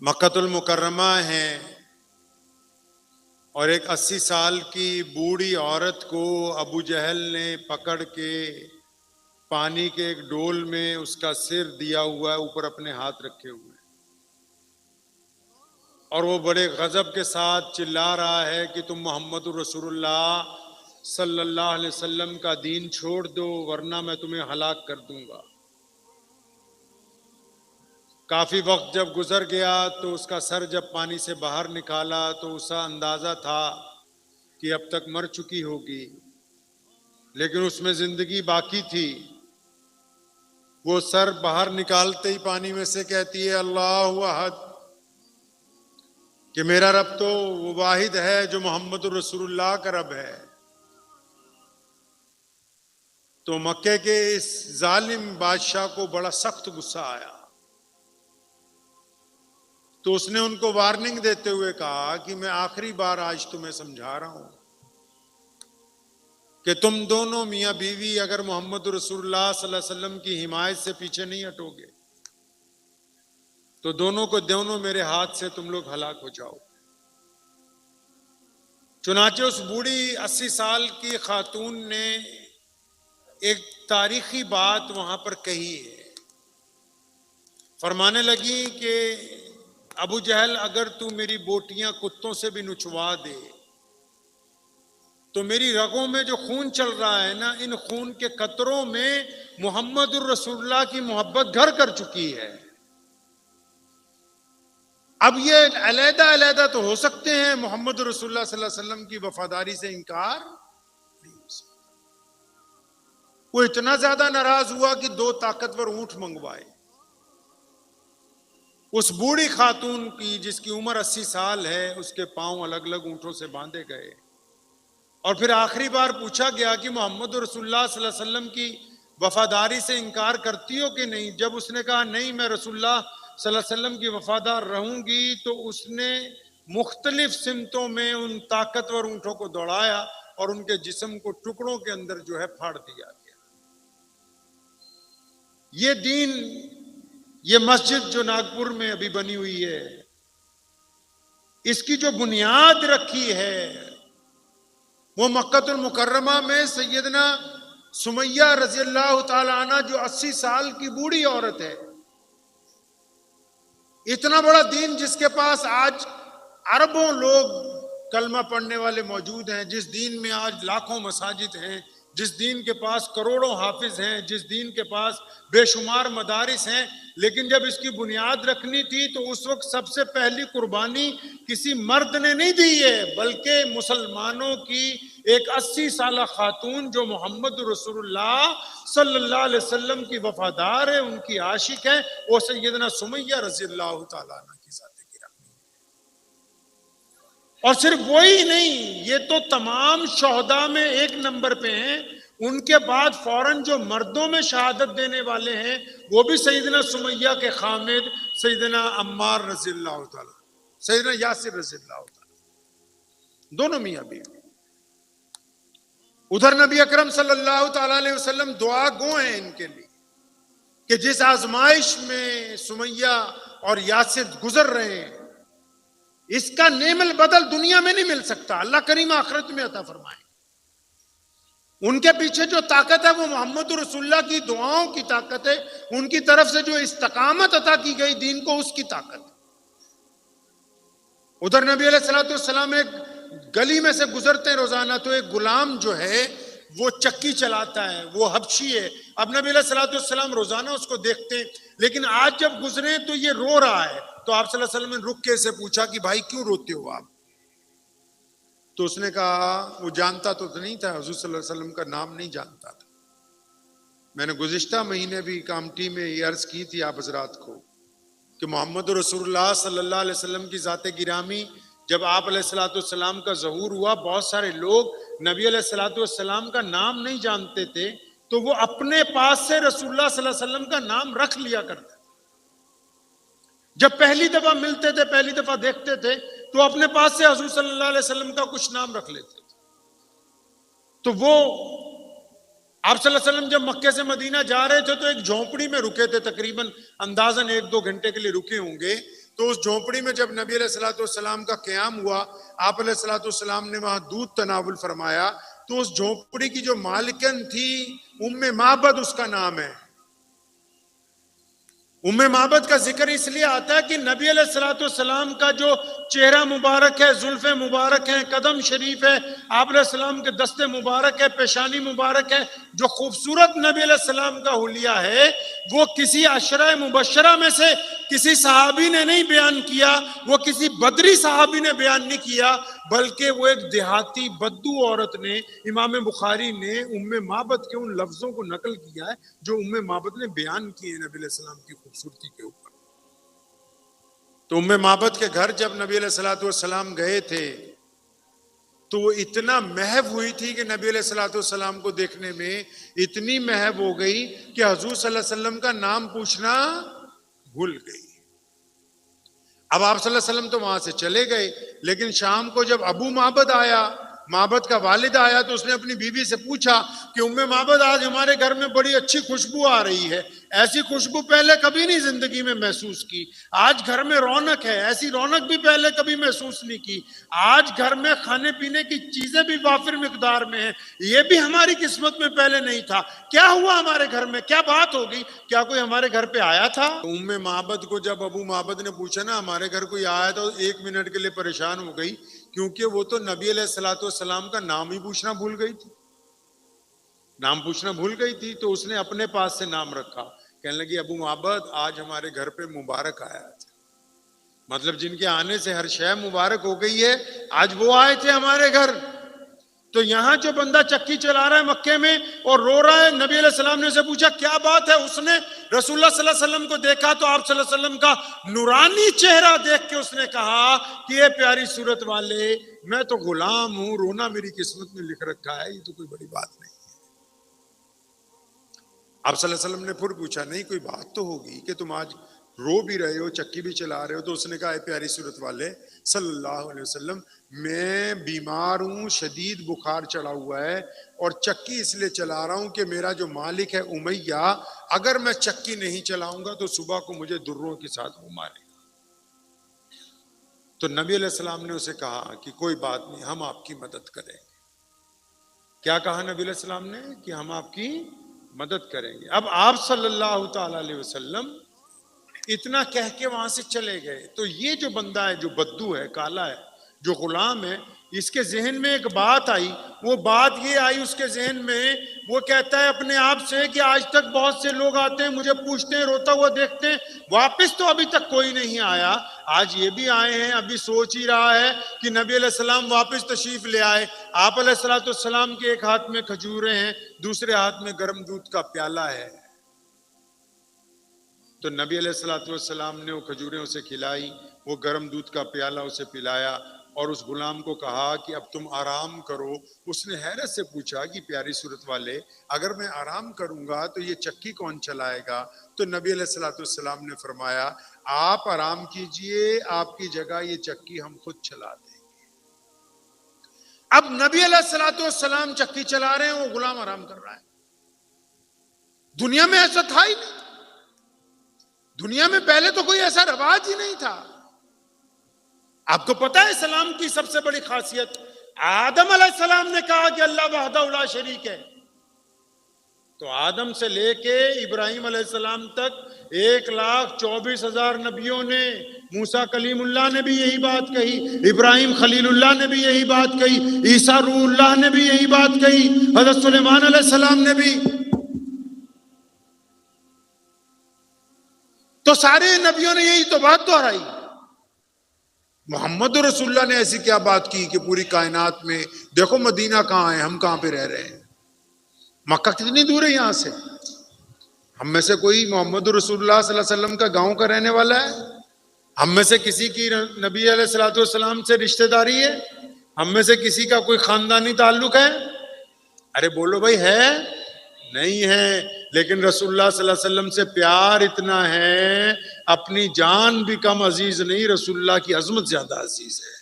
مکۃ المکرمہ ہیں اور ایک 80 سال کی بوڑھی عورت کو ابو جہل نے پکڑ کے پانی کے ایک ڈول میں اس کا سر دیا ہوا ہے، اوپر اپنے ہاتھ رکھے ہوئے، اور وہ بڑے غضب کے ساتھ چلا رہا ہے کہ تم محمد رسول اللہ صلی اللہ علیہ وسلم کا دین چھوڑ دو ورنہ میں تمہیں ہلاک کر دوں گا۔ کافی وقت جب گزر گیا تو اس کا سر جب پانی سے باہر نکالا تو اسا اندازہ تھا کہ اب تک مر چکی ہوگی، لیکن اس میں زندگی باقی تھی۔ وہ سر باہر نکالتے ہی پانی میں سے کہتی ہے اللہ احد، کہ میرا رب تو وہ واحد ہے جو محمد رسول اللہ کا رب ہے۔ تو مکے کے اس ظالم بادشاہ کو بڑا سخت غصہ آیا، تو اس نے ان کو وارننگ دیتے ہوئے کہا کہ میں آخری بار آج تمہیں سمجھا رہا ہوں کہ تم دونوں میاں بیوی اگر محمد رسول اللہ صلی اللہ علیہ وسلم کی حمایت سے پیچھے نہیں ہٹو گے تو دونوں کو دونوں میرے ہاتھ سے تم لوگ ہلاک ہو جاؤ۔ چنانچہ اس بوڑھی 80 سال کی خاتون نے ایک تاریخی بات وہاں پر کہی ہے، فرمانے لگی کہ ابو جہل اگر تو میری بوٹیاں کتوں سے بھی نچوا دے تو میری رگوں میں جو خون چل رہا ہے نا، ان خون کے قطروں میں محمد الرسول اللہ کی محبت گھر کر چکی ہے۔ اب یہ علیحدہ علیحدہ تو ہو سکتے ہیں، محمد رسول اللہ صلی اللہ علیہ وسلم کی وفاداری سے انکار نہیں ہو سکتا۔ وہ اتنا زیادہ ناراض ہوا کہ 2 طاقتور اونٹ منگوائے۔ اس بوڑھی خاتون کی جس کی عمر 80 سال ہے، اس کے پاؤں الگ الگ اونٹوں سے باندھے گئے، اور پھر آخری بار پوچھا گیا کہ محمد رسول اللہ صلی اللہ علیہ وسلم کی وفاداری سے انکار کرتی ہو کہ نہیں؟ جب اس نے کہا نہیں میں رسول اللہ صلی اللہ علیہ وسلم کی وفادار رہوں گی، تو اس نے مختلف سمتوں میں ان طاقتور اونٹوں کو دوڑایا اور ان کے جسم کو ٹکڑوں کے اندر جو ہے پھاڑ دیا گیا۔ یہ دین، یہ مسجد جو ناگپور میں ابھی بنی ہوئی ہے، اس کی جو بنیاد رکھی ہے وہ مکۃ المکرمہ میں سیدنا سمیہ رضی اللہ تعالی عنہ جو 80 سال کی بوڑھی عورت ہے، اتنا بڑا دین جس کے پاس آج اربوں لوگ کلمہ پڑھنے والے موجود ہیں، جس دین میں آج لاکھوں مساجد ہیں، جس دین کے پاس کروڑوں حافظ ہیں، جس دین کے پاس بے شمار مدارس ہیں، لیکن جب اس کی بنیاد رکھنی تھی تو اس وقت سب سے پہلی قربانی کسی مرد نے نہیں دی ہے، بلکہ مسلمانوں کی ایک 80 سالہ خاتون جو محمد رسول اللہ صلی اللہ علیہ وسلم کی وفادار ہے، ان کی عاشق ہے، وہ سیدنا سمیہ رضی اللہ تعالیٰ عنہ کی ذات گرامی۔ اور صرف وہی نہیں، یہ تو تمام شہداء میں 1 نمبر پہ ہیں۔ ان کے بعد فوراً جو مردوں میں شہادت دینے والے ہیں وہ بھی سیدنا سمیہ کے خامد سیدنا عمار رضی اللہ تعالیٰ، سیدنا یاسر رضی اللہ تعالیٰ، دونوں میاں بیوی۔ ادھر نبی اکرم صلی اللہ تعالیٰ علیہ وسلم دعا گو ہیں ان کے لیے کہ جس آزمائش میں سمیہ اور یاسر گزر رہے ہیں، اس کا نعم البدل دنیا میں نہیں مل سکتا، اللہ کریم آخرت میں عطا فرمائے۔ ان کے پیچھے جو طاقت ہے وہ محمد رسول اللہ کی دعاؤں کی طاقت ہے، ان کی طرف سے جو استقامت عطا کی گئی دین کو، اس کی طاقت ہے۔ ادھر نبی علیہ الصلوۃ والسلام ایک گلی میں سے گزرتے ہیں روزانہ، تو ایک غلام جو ہے وہ چکی چلاتا ہے، وہ حبشی ہے۔ اب نبی علیہ الصلوۃ والسلام روزانہ اس کو دیکھتے ہیں، لیکن آج جب گزرے تو یہ رو رہا ہے، تو آپ صلی اللہ علیہ وسلم نے رک کے اسے پوچھا کہ بھائی کیوں روتے ہو آپ؟ تو اس نے کہا وہ جانتا تو نہیں تھا، حضور صلی اللہ علیہ وسلم کا نام نہیں جانتا تھا۔ میں نے گزشتہ مہینے بھی کامٹی میں یہ عرض کی تھی آپ حضرات کو کہ محمد رسول اللہ صلی اللہ علیہ وسلم کی ذات گرامی، جب آپ علیہ الصلوۃ والسلام کا ظہور ہوا، بہت سارے لوگ نبی علیہ الصلوۃ والسلام کا نام نہیں جانتے تھے، تو وہ اپنے پاس سے رسول اللہ صلی اللہ علیہ وسلم کا نام رکھ لیا کرتے۔ جب پہلی دفعہ ملتے تھے، پہلی دفعہ دیکھتے تھے، تو اپنے پاس سے حضور صلی اللہ علیہ وسلم کا کچھ نام رکھ لیتے تھے۔ تو وہ آپ صلی اللہ علیہ وسلم جب مکے سے مدینہ جا رہے تھے تو ایک جھونپڑی میں رکے تھے، تقریباً اندازاً 1-2 گھنٹے کے لیے رکے ہوں گے۔ تو اس جھونپڑی میں جب نبی علیہ الصلوۃ والسلام کا قیام ہوا، آپ علیہ الصلوۃ والسلام نے وہاں دودھ تناول فرمایا، تو اس جھونپڑی کی جو مالکن تھی ام معبد اس کا نام ہے۔ ام معبد کا ذکر اس لیے آتا ہے کہ نبی علیہ الصلوۃ والسلام کا جو چہرہ مبارک ہے، زلف مبارک ہیں، قدم شریف ہے، آپ علیہ السلام کے دست مبارک ہے، پیشانی مبارک ہے، جو خوبصورت نبی علیہ السلام کا حلیہ ہے، وہ کسی عشرہ مبشرہ میں سے کسی صحابی نے نہیں بیان کیا، وہ کسی بدری صحابی نے بیان نہیں کیا، بلکہ وہ ایک دیہاتی بدو عورت نے، امام بخاری نے ام معبد کے ان لفظوں کو نقل کیا ہے جو ام معبد نے بیان کیے نبی علیہ السلام کی خوبصورتی کے اوپر۔ تو ام معبد کے گھر جب نبی علیہ الصلوۃ والسلام گئے تھے تو وہ اتنا محو ہوئی تھی کہ نبی علیہ الصلوۃ والسلام کو دیکھنے میں اتنی محو ہو گئی کہ حضور صلی اللہ علیہ وسلم کا نام پوچھنا بھول گئی۔ اب آپ صلی اللہ علیہ وسلم تو وہاں سے چلے گئے، لیکن شام کو جب ابو معبد آیا، معبد کا والد آیا، تو اس نے اپنی بیوی سے پوچھا کہ ام معبد آج ہمارے گھر میں بڑی اچھی خوشبو آ رہی ہے، ایسی خوشبو پہلے کبھی نہیں زندگی میں محسوس کی، آج گھر میں رونق ہے، ایسی رونق بھی پہلے کبھی محسوس نہیں کی، آج گھر میں کھانے پینے کی چیزیں بھی وافر مقدار میں ہیں، یہ بھی ہماری قسمت میں پہلے نہیں تھا، کیا ہوا ہمارے گھر میں، کیا بات ہو گئی، کیا کوئی ہمارے گھر پہ آیا تھا؟ ام معبد کو جب ابو معبد نے پوچھا نا ہمارے گھر کوئی آیا تھا، 1 منٹ کے لیے پریشان ہو گئی، کیونکہ وہ تو نبی علیہ الصلوۃ والسلام کا نام ہی پوچھنا بھول گئی تھی، نام پوچھنا بھول گئی تھی، تو اس نے اپنے پاس سے نام رکھا، کہنے لگی ابو معبد آج ہمارے گھر پہ مبارک آیا تھا، مطلب جن کے آنے سے ہر شے مبارک ہو گئی ہے، آج وہ آئے تھے ہمارے گھر۔ تو یہاں جو بندہ چکی چلا رہا ہے مکے میں اور رو رہا ہے، نبی علیہ السلام نے اسے پوچھا کیا بات ہے، اس نے رسول اللہ صلی اللہ علیہ وسلم کو دیکھا تو آپ صلی اللہ علیہ وسلم کا نورانی چہرہ دیکھ کے اس نے کہا کہ یہ پیاری صورت والے، میں تو غلام ہوں، رونا میری قسمت میں لکھ رکھا ہے، یہ تو کوئی بڑی بات نہیں ہے۔ آپ صلی اللہ علیہ وسلم نے پھر پوچھا نہیں کوئی بات تو ہوگی کہ تم آج رو بھی رہے ہو، چکی بھی چلا رہے ہو، تو اس نے کہا اے پیاری صورت والے صلی اللہ علیہ وسلم، میں بیمار ہوں، شدید بخار چڑھا ہوا ہے، اور چکی اس لیے چلا رہا ہوں کہ میرا جو مالک ہے امیہ، اگر میں چکی نہیں چلاؤں گا تو صبح کو مجھے دروں کے ساتھ وہ مارے گا۔ تو نبی علیہ السلام نے اسے کہا کہ کوئی بات نہیں، ہم آپ کی مدد کریں گے۔ کیا کہا نبی علیہ السلام نے؟ کہ ہم آپ کی مدد کریں گے۔ اب آپ صلی اللہ تعالی علیہ وسلم اتنا کہہ کے وہاں سے چلے گئے، تو یہ جو بندہ ہے، جو بدو ہے، کالا ہے، جو غلام ہے، اس کے ذہن میں ایک بات آئی، وہ بات یہ آئی اس کے ذہن میں، وہ کہتا ہے اپنے آپ سے کہ آج تک بہت سے لوگ آتے ہیں، مجھے پوچھتے ہیں، روتا ہوا دیکھتے ہیں، واپس تو ابھی تک کوئی نہیں آیا، آج یہ بھی آئے ہیں، ابھی سوچ ہی رہا ہے کہ نبی علیہ السلام واپس تشریف لے آئے۔ آپ علیہ الصلوۃ والسلام کے ایک ہاتھ میں کھجوریں ہیں، دوسرے ہاتھ میں گرم دودھ کا پیالہ ہے۔ تو نبی علیہ الصلوۃ والسلام نے وہ کھجوریں اسے کھلائی، وہ گرم دودھ کا پیالہ اسے پلایا، اور اس غلام کو کہا کہ اب تم آرام کرو۔ اس نے حیرت سے پوچھا کہ پیاری صورت والے، اگر میں آرام کروں گا تو یہ چکی کون چلائے گا؟ تو نبی علیہ الصلوۃ والسلام نے فرمایا آپ آرام کیجئے، آپ کی جگہ یہ چکی ہم خود چلا دیں گے۔ اب نبی علیہ الصلوۃ والسلام چکی چلا رہے ہیں، وہ غلام آرام کر رہا ہے۔ دنیا میں ایسا تھا ہی نہیں، دنیا میں پہلے تو کوئی ایسا رواج ہی نہیں تھا۔ آپ کو پتا ہے اسلام کی سب سے بڑی خاصیت، آدم علیہ السلام نے کہا کہ اللہ وحدہ لا شریک ہے، تو آدم سے لے کے ابراہیم علیہ السلام تک 1,24,000 نبیوں نے، موسیٰ کلیم اللہ نے بھی یہی بات کہی، ابراہیم خلیل اللہ نے بھی یہی بات کہی، عیسیٰ روح اللہ نے بھی یہی بات کہی، حضرت سلیمان علیہ السلام نے بھی، تو سارے نبیوں نے یہی تو بات دہرائی۔ محمد رسول اللہ نے ایسی کیا بات کی کہ پوری کائنات میں دیکھو مدینہ کہاں ہے، ہم کہاں پہ رہ رہے ہیں، مکہ کتنی دور ہے یہاں سے، ہم میں سے کوئی محمد رسول اللہ صلی اللہ علیہ وسلم کا گاؤں کا رہنے والا ہے؟ ہم میں سے کسی کی نبی علیہ الصلوۃ والسلام سے رشتہ داری ہے؟ ہم میں سے کسی کا کوئی خاندانی تعلق ہے؟ ارے بولو بھائی ہے؟ نہیں ہے، لیکن رسول اللہ صلی اللہ علیہ وسلم سے پیار اتنا ہے، اپنی جان بھی کم عزیز نہیں، رسول اللہ کی عظمت زیادہ عزیز ہے۔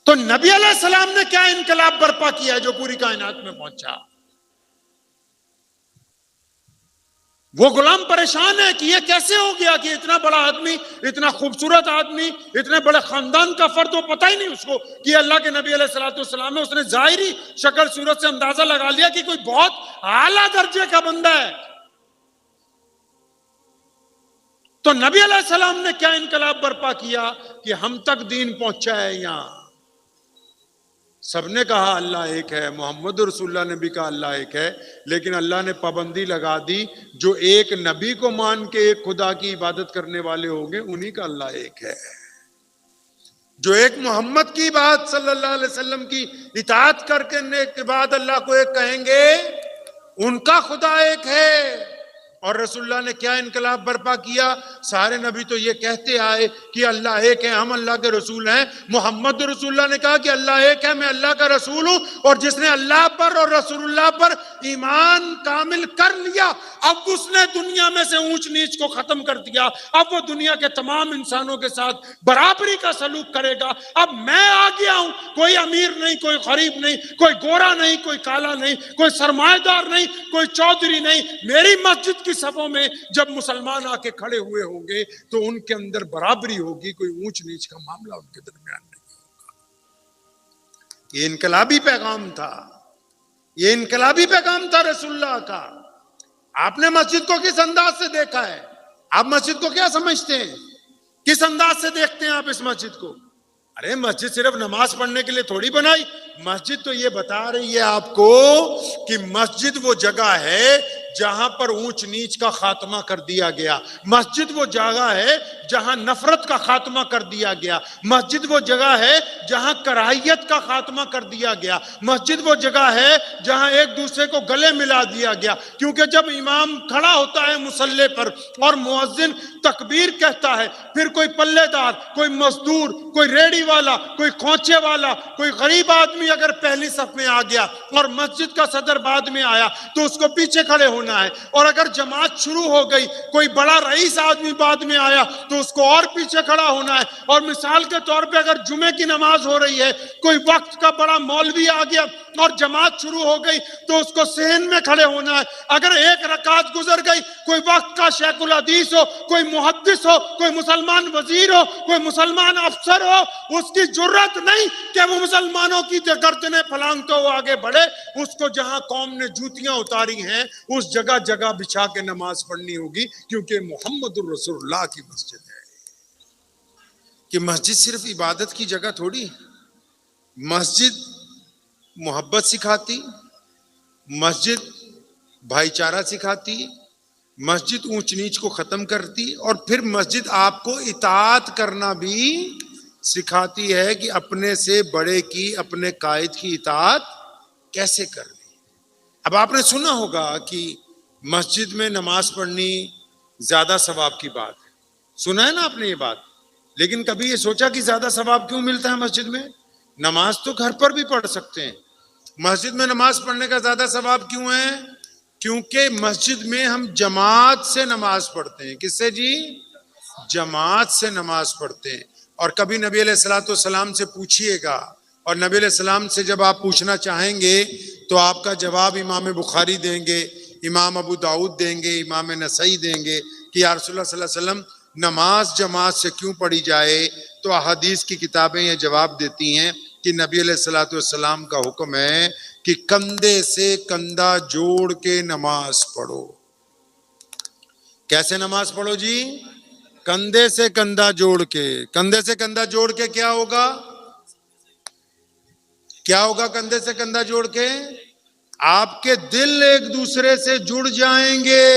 تو نبی علیہ السلام نے کیا انقلاب برپا کیا جو پوری کائنات میں پہنچا؟ وہ غلام پریشان ہے کہ یہ کیسے ہو گیا کہ اتنا بڑا آدمی، اتنا خوبصورت آدمی، اتنے بڑے خاندان کا فرد، وہ پتہ ہی نہیں اس کو کہ اللہ کے نبی علیہ الصلوۃ والسلام ہے۔ اس نے ظاہری شکل صورت سے اندازہ لگا لیا کہ کوئی بہت اعلیٰ درجے کا بندہ ہے۔ تو نبی علیہ السلام نے کیا انقلاب برپا کیا کہ ہم تک دین پہنچا ہے یہاں۔ سب نے کہا اللہ ایک ہے، محمد رسول اللہ نے بھی کہا اللہ ایک ہے، لیکن اللہ نے پابندی لگا دی جو ایک نبی کو مان کے ایک خدا کی عبادت کرنے والے ہوں گے انہی کا اللہ ایک ہے۔ جو ایک محمد کی بات صلی اللہ علیہ وسلم کی اطاعت کرنے کے بعد اللہ کو ایک کہیں گے ان کا خدا ایک ہے۔ اور رسول اللہ نے کیا انقلاب برپا کیا؟ سارے نبی تو یہ کہتے آئے کہ اللہ ایک ہے، ہم اللہ کے رسول ہیں۔ محمد رسول اللہ نے کہا کہ اللہ ایک ہے، میں اللہ کا رسول ہوں۔ اور جس نے اللہ پر اور رسول اللہ پر ایمان کامل کر لیا، اب اس نے دنیا میں سے اونچ نیچ کو ختم کر دیا۔ اب وہ دنیا کے تمام انسانوں کے ساتھ برابری کا سلوک کرے گا۔ اب میں آ گیا ہوں، کوئی امیر نہیں، کوئی غریب نہیں، کوئی گورا نہیں، کوئی کالا نہیں، کوئی سرمایہ دار نہیں، کوئی چودھری نہیں۔ میری مسجد کی صفوں میں جب مسلمان آ کے کھڑے ہوئے ہوں گے تو ان کے اندر برابری ہوگی، کوئی اونچ نیچ کا معاملہ ان کے درمیان نہیں ہوگا۔ یہ انقلابی پیغام تھا، یہ انقلابی پیغام تھا رسول اللہ کا۔ آپ نے مسجد کو کس انداز سے دیکھا ہے؟ آپ مسجد کو کیا سمجھتے ہیں؟ کس انداز سے دیکھتے ہیں آپ اس مسجد کو؟ ارے مسجد صرف نماز پڑھنے کے لیے تھوڑی بنائی، مسجد تو یہ بتا رہی ہے آپ کو کہ مسجد وہ جگہ ہے جہاں پر اونچ نیچ کا خاتمہ کر دیا گیا۔ مسجد وہ جگہ ہے جہاں نفرت کا خاتمہ کر دیا گیا۔ مسجد وہ جگہ ہے جہاں کراہیت کا خاتمہ کر دیا گیا۔ مسجد وہ جگہ ہے جہاں ایک دوسرے کو گلے ملا دیا گیا۔ کیونکہ جب امام کھڑا ہوتا ہے مصلی پر اور مؤذن تکبیر کہتا ہے، پھر کوئی پلے دار، کوئی مزدور، کوئی ریڑی والا، کوئی کھونچے والا، کوئی غریب آدمی اگر پہلی صف میں آ گیا اور مسجد کا صدر بعد میں آیا تو اس کو پیچھے کھڑے ہونا ہے۔ اور اگر جماعت شروع ہو گئی، کوئی بڑا رئیس آدمی بعد میں آیا تو اس کو اور پیچھے کھڑا ہونا ہے۔ اور مثال کے طور پہ اگر جمعے کی نماز ہو رہی ہے، کوئی وقت کا بڑا مولوی آ گیا اور جماعت شروع ہو گئی تو اس کو صحن میں کھڑے ہونا ہے۔ اگر ایک رکعت گزر گئی، کوئی وقت کا شیخ الحدیث ہو، کوئی محدث ہو، کوئی مسلمان وزیر ہو، کوئی مسلمان افسر ہو، اس کی جرت نہیں کہ وہ مسلمانوں کی گردنیں پھلانگتے ہوئے آگے بڑھے۔ اس کو جہاں قوم نے جوتیاں اتاری ہیں اس جگہ جگہ بچھا کے نماز پڑھنی ہوگی، کیونکہ محمد الرسول اللہ کی مسجد ہے۔ کہ مسجد صرف عبادت کی جگہ تھوڑی، مسجد محبت سکھاتی، مسجد بھائی چارہ سکھاتی، مسجد اونچ نیچ کو ختم کرتی، اور پھر مسجد آپ کو اطاعت کرنا بھی سکھاتی ہے کہ اپنے سے بڑے کی، اپنے قائد کی اطاعت کیسے کرنی۔ اب آپ نے سنا ہوگا کہ مسجد میں نماز پڑھنی زیادہ ثواب کی بات ہے، سنا ہے نا آپ نے یہ بات، لیکن کبھی یہ سوچا کہ زیادہ ثواب کیوں ملتا ہے مسجد میں؟ نماز تو گھر پر بھی پڑھ سکتے ہیں، مسجد میں نماز پڑھنے کا زیادہ ثواب کیوں ہے؟ کیونکہ مسجد میں ہم جماعت سے نماز پڑھتے ہیں۔ کس سے جی؟ جماعت سے نماز پڑھتے ہیں۔ اور کبھی نبی علیہ الصلوۃ والسلام سے پوچھئے گا، اور نبی علیہ السلام سے جب آپ پوچھنا چاہیں گے تو آپ کا جواب امام بخاری دیں گے، امام ابو داؤد دیں گے، امام نسائی دیں گے کہ یا رسول اللہ صلی اللہ علیہ وسلم نماز جماعت سے کیوں پڑھی جائے؟ تو احادیث کی کتابیں یہ جواب دیتی ہیں کہ نبی علیہ الصلوۃ والسلام کا حکم ہے کہ کندھے سے کندھا جوڑ کے نماز پڑھو۔ کیسے نماز پڑھو جی؟ کندھے سے کندھا جوڑ کے۔ کندھے سے کندھا جوڑ کے کیا ہوگا؟ کیا ہوگا کندھے سے کندھا جوڑ کے؟ آپ کے دل ایک دوسرے سے جڑ جائیں گے۔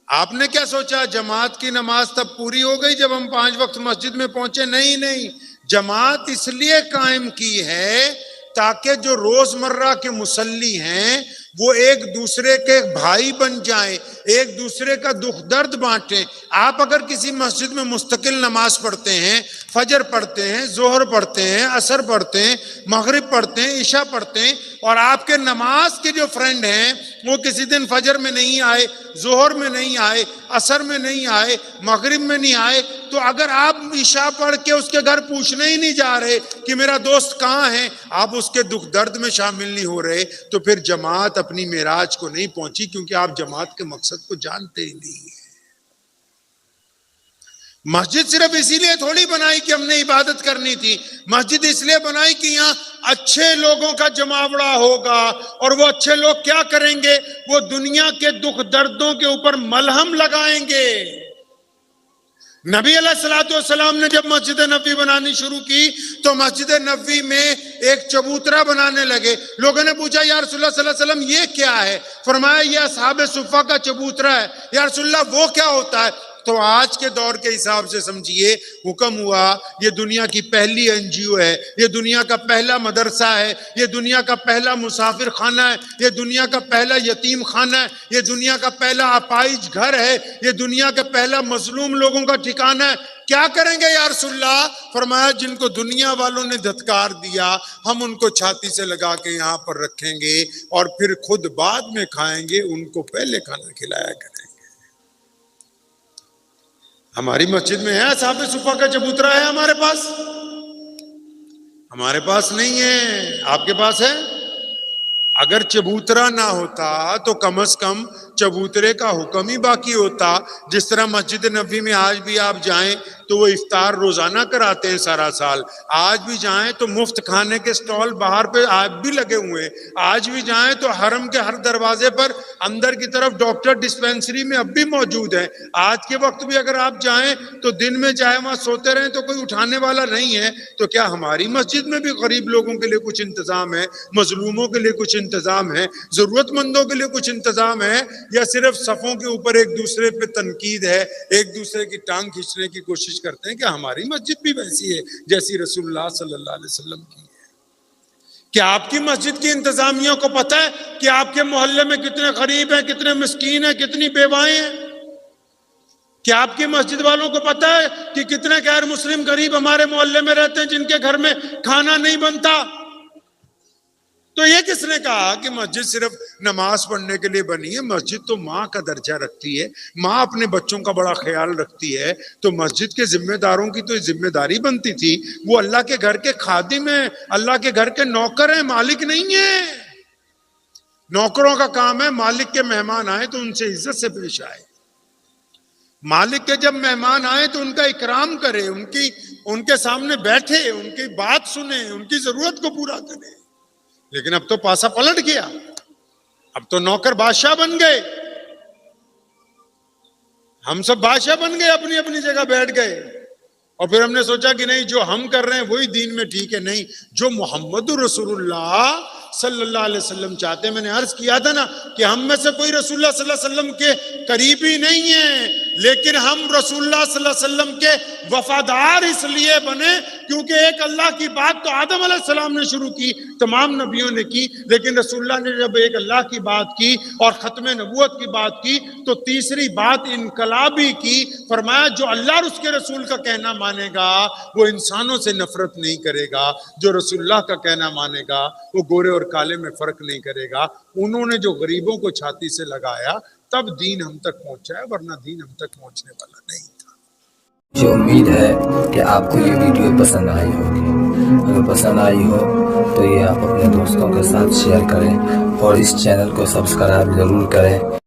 آپ نے کیا سوچا جماعت کی نماز تب پوری ہو گئی جب ہم 5 وقت مسجد میں پہنچے؟ نہیں، جماعت اس لیے قائم کی ہے تاکہ جو روزمرہ کے مصلی ہیں وہ ایک دوسرے کے بھائی بن جائیں، ایک دوسرے کا دکھ درد بانٹیں۔ آپ اگر کسی مسجد میں مستقل نماز پڑھتے ہیں، فجر پڑھتے ہیں، ظہر پڑھتے ہیں، عصر پڑھتے ہیں، مغرب پڑھتے ہیں، عشاء پڑھتے ہیں، اور آپ کے نماز کے جو فرینڈ ہیں وہ کسی دن فجر میں نہیں آئے، ظہر میں نہیں آئے، عصر میں نہیں آئے، مغرب میں نہیں آئے، تو اگر آپ عشاء پڑھ کے اس کے گھر پوچھنے ہی نہیں جا رہے کہ میرا دوست کہاں ہے, آپ اس کے دکھ درد میں شامل نہیں ہو رہے, تو پھر جماعت اپنی معراج کو نہیں پہنچی, کیونکہ آپ جماعت کے مقصد کو جانتے ہی نہیں ہیں. مسجد صرف اسی لیے تھوڑی بنائی کہ ہم نے عبادت کرنی تھی, مسجد اس لیے بنائی کہ یہاں اچھے لوگوں کا جماوڑا ہوگا, اور وہ اچھے لوگ کیا کریں گے, وہ دنیا کے دکھ دردوں کے اوپر ملہم لگائیں گے. نبی علیہ الصلوۃ والسلام نے جب مسجد نبوی بنانی شروع کی تو مسجد نبوی میں ایک چبوترا بنانے لگے. لوگوں نے پوچھا یا رسول اللہ صلی اللہ علیہ وسلم یہ کیا ہے؟ فرمایا یہ اصحاب صفہ کا چبوترا ہے. یا رسول اللہ وہ کیا ہوتا ہے؟ تو آج کے دور کے حساب سے سمجھیے, حکم ہوا یہ دنیا کی پہلی NGO ہے, یہ دنیا کا پہلا مدرسہ ہے, یہ دنیا کا پہلا مسافر خانہ ہے, یہ دنیا کا پہلا یتیم خانہ ہے, یہ دنیا کا پہلا اپائج گھر ہے, یہ دنیا کا پہلا مظلوم لوگوں کا ٹھکانہ ہے. کیا کریں گے یا رسول اللہ؟ فرمایا جن کو دنیا والوں نے دھتکار دیا ہم ان کو چھاتی سے لگا کے یہاں پر رکھیں گے, اور پھر خود بعد میں کھائیں گے, ان کو پہلے کھانا کھلایا کریں گے. ہماری مسجد میں ہے اصحاب صفہ کا چبوترا ہے ہمارے پاس؟ ہمارے پاس نہیں ہے. آپ کے پاس ہے؟ اگر چبوترا نہ ہوتا تو کم از کم چبوترے کا حکم ہی باقی ہوتا. جس طرح مسجد نبوی میں آج بھی آپ جائیں تو وہ افطار روزانہ کراتے ہیں سارا سال, آج بھی جائیں تو مفت کھانے کے سٹال باہر پہ آج بھی لگے ہوئے ہیں, آج بھی جائیں تو حرم کے ہر دروازے پر اندر کی طرف ڈاکٹر ڈسپینسری میں اب بھی موجود ہے. آج کے وقت بھی اگر آپ جائیں تو دن میں چاہے وہاں سوتے رہیں تو کوئی اٹھانے والا نہیں ہے. تو کیا ہماری مسجد میں بھی غریب لوگوں کے لیے کچھ انتظام ہے, مظلوموں کے لیے کچھ انتظام ہے, ضرورت مندوں کے لیے کچھ انتظام ہے, یا صرف صفوں کے اوپر ایک دوسرے پہ تنقید ہے, ایک دوسرے کی ٹانگ کھینچنے کی کوشش کرتے ہیں؟ کہ ہماری مسجد بھی ویسی ہے جیسی رسول اللہ صلی اللہ علیہ وسلم کی ہے. کیا آپ کی مسجد کی انتظامیہ کو پتہ ہے کہ آپ کے محلے میں کتنے غریب ہیں, کتنے مسکین ہیں, کتنی بیوائیں ہیں؟ کیا آپ کی مسجد والوں کو پتہ ہے کہ کتنے غیر مسلم غریب ہمارے محلے میں رہتے ہیں جن کے گھر میں کھانا نہیں بنتا؟ تو یہ کس نے کہا کہ مسجد صرف نماز پڑھنے کے لیے بنی ہے؟ مسجد تو ماں کا درجہ رکھتی ہے, ماں اپنے بچوں کا بڑا خیال رکھتی ہے. تو مسجد کے ذمہ داروں کی تو ذمہ داری بنتی تھی, وہ اللہ کے گھر کے خادم ہیں, اللہ کے گھر کے نوکر ہیں, مالک نہیں ہیں. نوکروں کا کام ہے مالک کے مہمان آئے تو ان سے عزت سے پیش آئے, مالک کے جب مہمان آئے تو ان کا اکرام کرے, ان کے سامنے بیٹھے, ان کی بات سنے, ان کی ضرورت کو پورا کرے. لیکن اب تو پاسا پلٹ گیا, اب تو نوکر بادشاہ بن گئے, ہم سب بادشاہ بن گئے, اپنی اپنی جگہ بیٹھ گئے, اور پھر ہم نے سوچا کہ نہیں جو ہم کر رہے ہیں وہی دین میں ٹھیک ہے. نہیں, جو محمد رسول اللہ صلی اللہ علیہ وسلم چاہتے ہیں. میں نے عرض کیا تھا نا کہ ہم میں سے کوئی رسول اللہ صلی اللہ علیہ وسلم کے قریبی نہیں ہیں, لیکن ہم رسول اللہ صلی اللہ علیہ وسلم کے وفادار اس لیے بنے کیونکہ ایک اللہ کی بات تو آدم علیہ السلام نے شروع کی, تمام نبیوں نے کی, لیکن رسول اللہ نے جب ایک اللہ کی بات کی اور ختم نبوت کی بات کی تو تیسری بات انقلابی کی. فرمایا جو اللہ اور اس کے رسول کا کہنا مانے گا وہ انسانوں سے نفرت نہیں کرے گا, جو رسول اللہ کا کہنا مانے گا وہ گورے اور کالے میں فرق نہیں کرے گا. انہوں نے جو غریبوں کو چھاتی سے لگایا تب دین ہم تک پہنچا ہے, ورنہ دین ہم تک پہنچنے والا نہیں تھا. مجھے امید ہے کہ آپ کو یہ ویڈیو پسند آئی ہوگی. اگر پسند آئی ہو تو یہ آپ اپنے دوستوں کے ساتھ شیئر کریں اور اس چینل کو سبسکرائب ضرور کریں.